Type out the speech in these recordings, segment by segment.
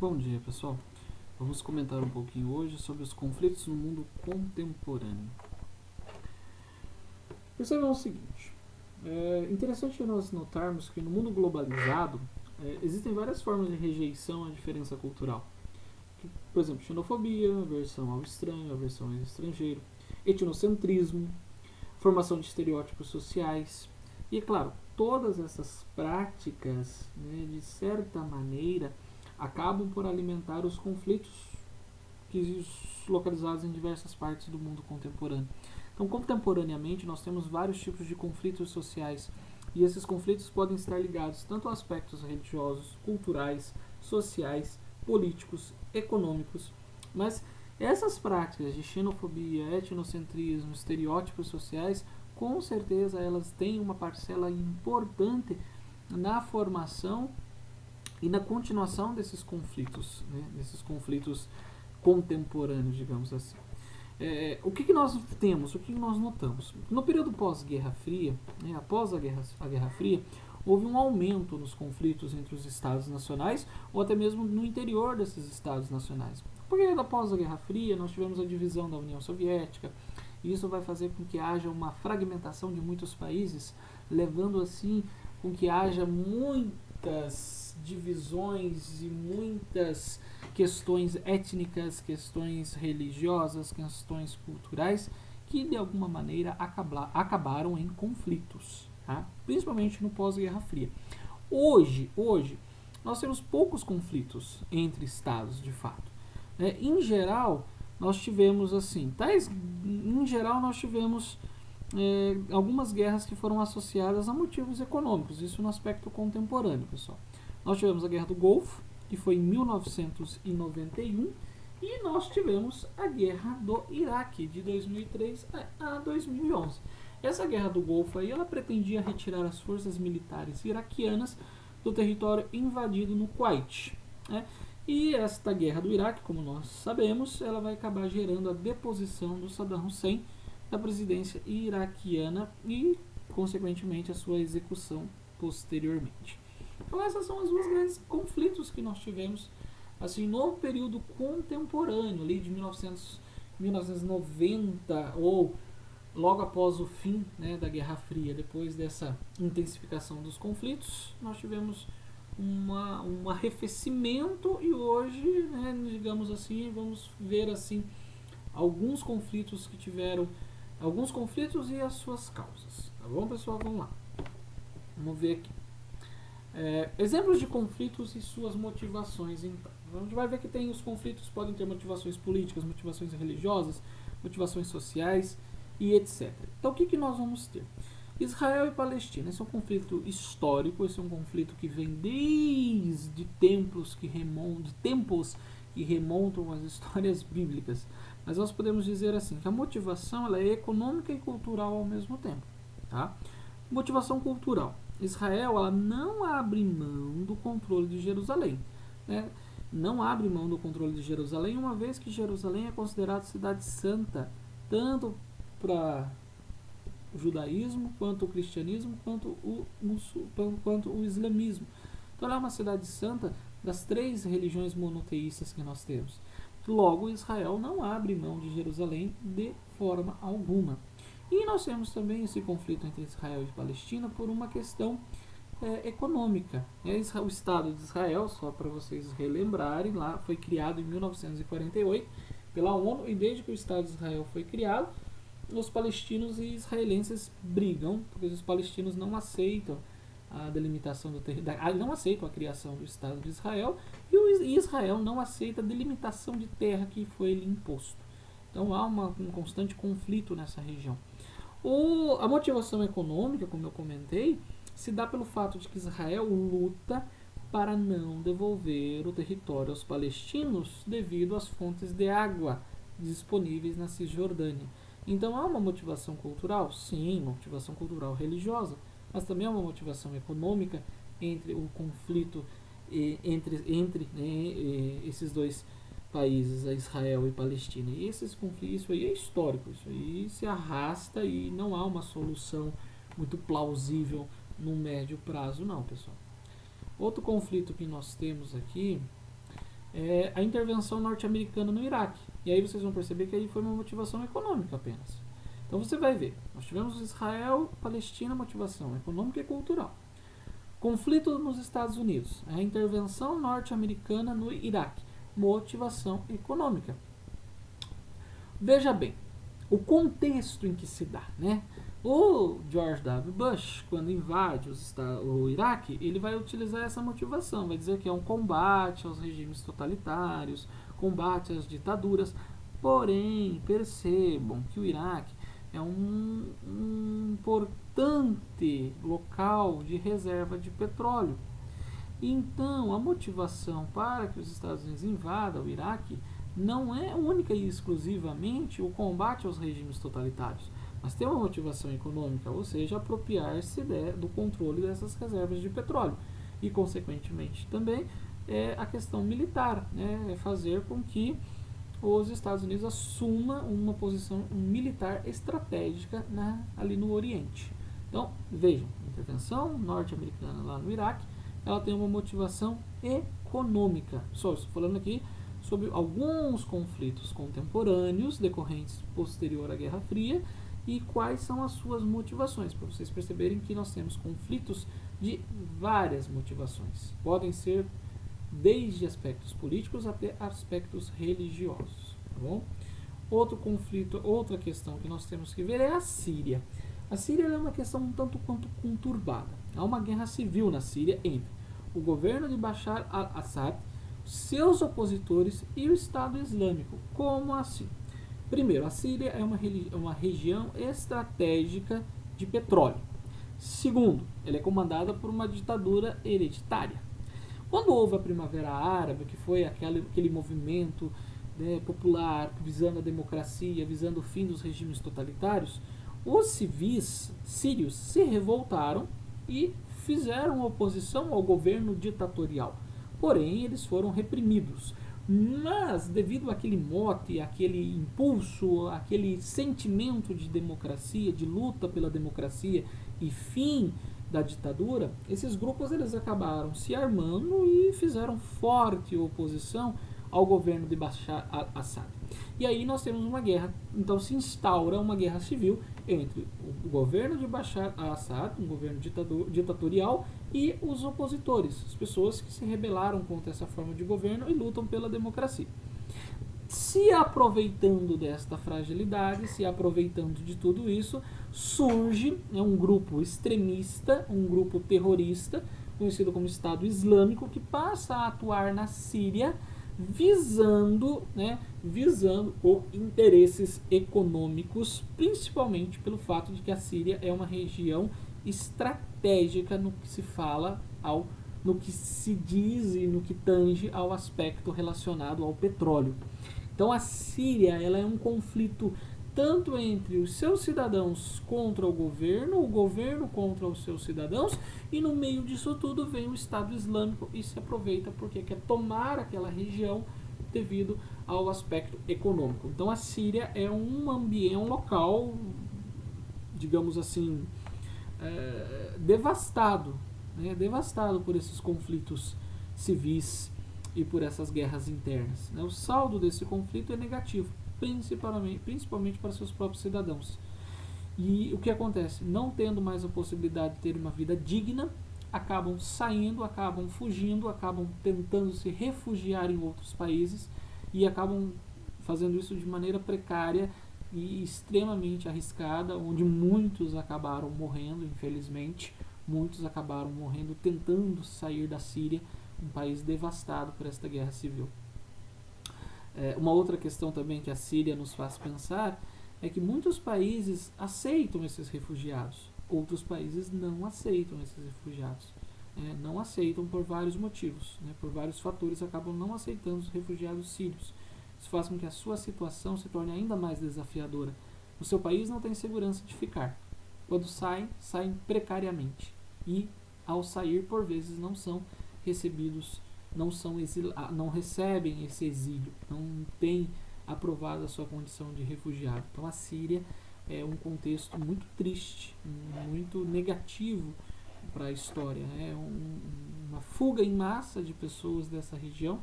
Bom dia, pessoal. Vamos comentar um pouquinho hoje sobre os conflitos no mundo contemporâneo. Percebam o seguinte: é interessante nós notarmos que no mundo globalizado existem várias formas de rejeição à diferença cultural. Por exemplo, xenofobia, aversão ao estranho, aversão ao estrangeiro, etnocentrismo, formação de estereótipos sociais. E, é claro, todas essas práticas, de certa maneira, acabam por alimentar os conflitos localizados em diversas partes do mundo contemporâneo. Então, contemporaneamente, nós temos vários tipos de conflitos sociais e esses conflitos podem estar ligados tanto a aspectos religiosos, culturais, sociais, políticos, econômicos, mas essas práticas de xenofobia, etnocentrismo, estereótipos sociais, com certeza elas têm uma parcela importante na formação e na continuação desses conflitos, desses conflitos contemporâneos, digamos assim. O que nós temos, o que nós notamos? No período pós-Guerra Fria, após a Guerra Fria, houve um aumento nos conflitos entre os Estados nacionais ou até mesmo no interior desses Estados nacionais. Porque após a Guerra Fria nós tivemos a divisão da União Soviética, e isso vai fazer com que haja uma fragmentação de muitos países, levando assim com que haja muitas divisões e muitas questões étnicas, questões religiosas, questões culturais que de alguma maneira acabaram em conflitos, tá? Principalmente no pós-Guerra Fria. Hoje, nós temos poucos conflitos entre estados, de fato. Em geral, nós tivemos assim, algumas guerras que foram associadas a motivos econômicos, isso no aspecto contemporâneo, pessoal. Nós tivemos a Guerra do Golfo, que foi em 1991, e nós tivemos a Guerra do Iraque, de 2003 a 2011. Essa Guerra do Golfo aí, ela pretendia retirar as forças militares iraquianas do território invadido no Kuwait. E esta Guerra do Iraque, como nós sabemos, ela vai acabar gerando a deposição do Saddam Hussein da presidência iraquiana e, consequentemente, a sua execução posteriormente. Então essas são os dois grandes conflitos que nós tivemos assim no período contemporâneo, ali de 1990 ou logo após o fim, da Guerra Fria. Depois dessa intensificação dos conflitos, nós tivemos um arrefecimento e hoje, digamos assim, vamos ver assim alguns conflitos que tiveram alguns conflitos e as suas causas. Tá bom, pessoal? Vamos lá. Vamos ver aqui. Exemplos de conflitos e suas motivações. Então, a gente vai ver que os conflitos podem ter motivações políticas, motivações religiosas, motivações sociais e etc. Então, o que nós vamos ter? Israel e Palestina. Esse é um conflito histórico, esse é um conflito que vem desde tempos que remontam às histórias bíblicas. Mas nós podemos dizer assim que a motivação ela é econômica e cultural ao mesmo tempo. Tá? Motivação cultural. Israel ela não abre mão do controle de Jerusalém. Não abre mão do controle de Jerusalém, uma vez que Jerusalém é considerada cidade santa, tanto para o judaísmo, quanto o cristianismo, quanto o islamismo. Então ela é uma cidade santa das 3 religiões monoteístas que nós temos. Logo, Israel não abre mão de Jerusalém de forma alguma. E nós temos também esse conflito entre Israel e Palestina por uma questão econômica. O Estado de Israel, só para vocês relembrarem, lá foi criado em 1948 pela ONU, e desde que o Estado de Israel foi criado, os palestinos e israelenses brigam, porque os palestinos não aceitam a delimitação do território, não aceitam a criação do Estado de Israel, e Israel não aceita a delimitação de terra que foi lhe imposto. Então há um constante conflito nessa região. A motivação econômica, como eu comentei, se dá pelo fato de que Israel luta para não devolver o território aos palestinos devido às fontes de água disponíveis na Cisjordânia. Então há uma motivação cultural? Sim, uma motivação cultural religiosa, mas também há uma motivação econômica entre o conflito entre esses dois países, Israel e Palestina. E isso aí é histórico, isso aí se arrasta e não há uma solução muito plausível no médio prazo, não, pessoal. Outro conflito que nós temos aqui a intervenção norte-americana no Iraque. E aí vocês vão perceber que aí foi uma motivação econômica apenas. Então você vai ver, nós tivemos Israel, Palestina, motivação econômica e cultural. Conflito nos Estados Unidos, a intervenção norte-americana no Iraque, motivação econômica. Veja bem, o contexto em que se dá, né? O George W. Bush, quando invade o Iraque, ele vai utilizar essa motivação, vai dizer que é um combate aos regimes totalitários, combate às ditaduras. Porém, percebam que o Iraque é um importante local de reserva de petróleo. Então, a motivação para que os Estados Unidos invadam o Iraque não é única e exclusivamente o combate aos regimes totalitários, mas tem uma motivação econômica, ou seja, apropriar-se do controle dessas reservas de petróleo. E, consequentemente, também a questão militar, né, fazer com que os Estados Unidos assumam uma posição militar estratégica, né, ali no Oriente. Então, vejam, a intervenção norte-americana lá no Iraque, ela tem uma motivação econômica. Só estou falando aqui sobre alguns conflitos contemporâneos decorrentes posterior à Guerra Fria e quais são as suas motivações, para vocês perceberem que nós temos conflitos de várias motivações. Podem ser desde aspectos políticos até aspectos religiosos. Tá bom? Outro conflito, outra questão que nós temos que ver é a Síria. A Síria é uma questão um tanto quanto conturbada. Há uma guerra civil na Síria entre o governo de Bashar al-Assad, seus opositores e o Estado Islâmico. Como assim? Primeiro, a Síria é uma região estratégica de petróleo. Segundo, ela é comandada por uma ditadura hereditária. Quando houve a Primavera Árabe, que foi aquele movimento, né, popular visando a democracia, visando o fim dos regimes totalitários, os civis sírios se revoltaram e fizeram oposição ao governo ditatorial. Porém, eles foram reprimidos. Mas, devido àquele mote, àquele impulso, àquele sentimento de democracia, de luta pela democracia e fim da ditadura, esses grupos eles acabaram se armando e fizeram forte oposição ao governo de Bashar al-Assad. E aí nós temos uma guerra, então se instaura uma guerra civil entre o governo de Bashar al-Assad, um governo ditatorial, e os opositores, as pessoas que se rebelaram contra essa forma de governo e lutam pela democracia. Se aproveitando desta fragilidade, se aproveitando de tudo isso, surge um grupo extremista, um grupo terrorista, conhecido como Estado Islâmico, que passa a atuar na Síria visando interesses econômicos, principalmente pelo fato de que a Síria é uma região estratégica no que se fala no que se diz e no que tange ao aspecto relacionado ao petróleo. Então a Síria ela é um conflito tanto entre os seus cidadãos contra o governo contra os seus cidadãos, e no meio disso tudo vem o Estado Islâmico e se aproveita porque quer tomar aquela região devido ao aspecto econômico. Então a Síria é um ambiente, um local, digamos assim, devastado, né? Devastado por esses conflitos civis e por essas guerras internas. O saldo desse conflito é negativo, principalmente para seus próprios cidadãos. E o que acontece? Não tendo mais a possibilidade de ter uma vida digna, acabam saindo, acabam fugindo, acabam tentando se refugiar em outros países e acabam fazendo isso de maneira precária e extremamente arriscada, onde muitos acabaram morrendo, infelizmente. Muitos acabaram morrendo tentando sair da Síria, um país devastado por esta guerra civil. Uma outra questão também que a Síria nos faz pensar é que muitos países aceitam esses refugiados, outros países não aceitam esses refugiados. Não aceitam por vários motivos, por vários fatores acabam não aceitando os refugiados sírios. Isso faz com que a sua situação se torne ainda mais desafiadora. O seu país não tem segurança de ficar. Quando saem precariamente. E ao sair, por vezes, não são recebidos, não recebem esse exílio, não têm aprovado a sua condição de refugiado. Então a Síria é um contexto muito triste, muito negativo para a história. Uma fuga em massa de pessoas dessa região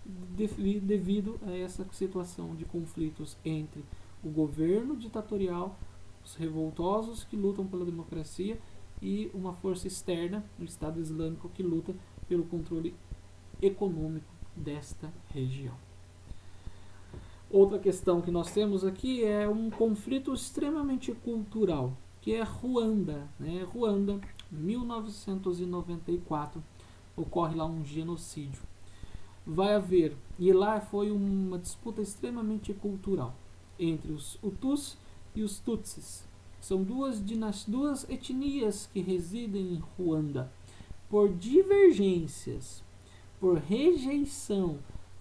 devido a essa situação de conflitos entre o governo ditatorial, os revoltosos que lutam pela democracia e uma força externa, o Estado Islâmico, que luta pelo controle econômico desta região. Outra questão que nós temos aqui é um conflito extremamente cultural, que é Ruanda. Ruanda, 1994, ocorre lá um genocídio. Vai haver, e lá foi uma disputa extremamente cultural entre os Hutus e os Tutsis. São duas etnias que residem em Ruanda. Por divergências, por rejeição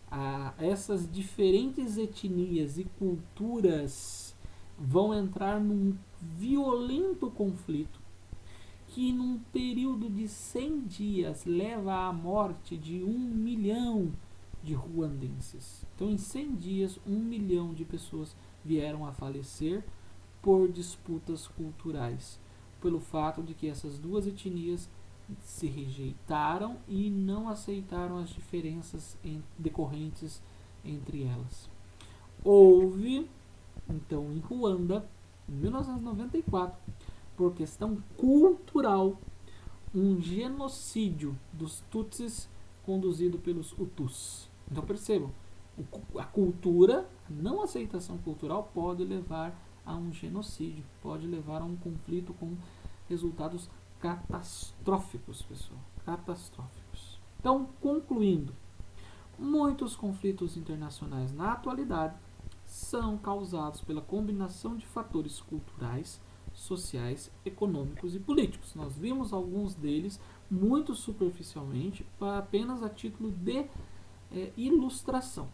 a essas diferentes etnias e culturas, vão entrar num violento conflito que num período de 100 dias leva à morte de 1 milhão de ruandenses. Então, em 100 dias, 1 milhão de pessoas vieram a falecer por disputas culturais, pelo fato de que essas duas etnias se rejeitaram e não aceitaram as diferenças decorrentes entre elas. Houve, então, em Ruanda, em 1994, por questão cultural, um genocídio dos Tutsis conduzido pelos Hutus. Então percebam, a cultura, a não aceitação cultural pode levar a um genocídio, pode levar a um conflito com resultados catastróficos, pessoal, catastróficos. Então, concluindo, muitos conflitos internacionais na atualidade são causados pela combinação de fatores culturais, sociais, econômicos e políticos. Nós vimos alguns deles muito superficialmente, apenas a título de ilustração.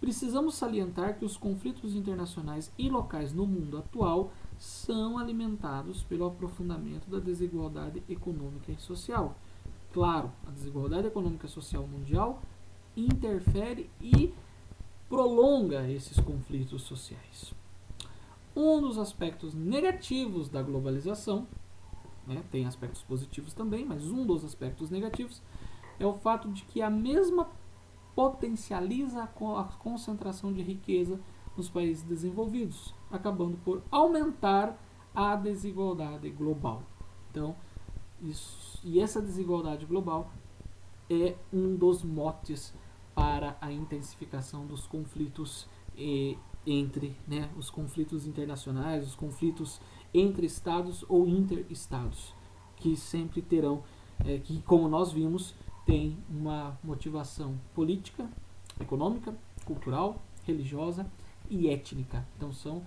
Precisamos salientar que os conflitos internacionais e locais no mundo atual são alimentados pelo aprofundamento da desigualdade econômica e social. Claro, a desigualdade econômica e social mundial interfere e prolonga esses conflitos sociais. Um dos aspectos negativos da globalização, tem aspectos positivos também, mas um dos aspectos negativos é o fato de que a mesma potencializa a concentração de riqueza nos países desenvolvidos, acabando por aumentar a desigualdade global. Então, essa desigualdade global é um dos motes para a intensificação dos conflitos entre os conflitos internacionais, os conflitos entre estados ou interestados, que sempre terão, que como nós vimos, tem uma motivação política, econômica, cultural, religiosa e étnica. Então são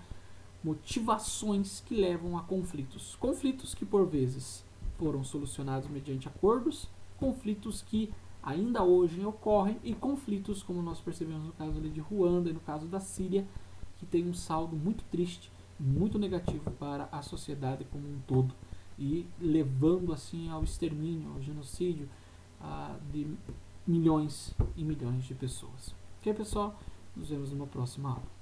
motivações que levam a conflitos. Conflitos que por vezes foram solucionados mediante acordos, conflitos que ainda hoje ocorrem e conflitos, como nós percebemos no caso ali de Ruanda e no caso da Síria, que tem um saldo muito triste, muito negativo para a sociedade como um todo e levando assim ao extermínio, ao genocídio de milhões e milhões de pessoas. Ok, pessoal? Nos vemos numa próxima aula.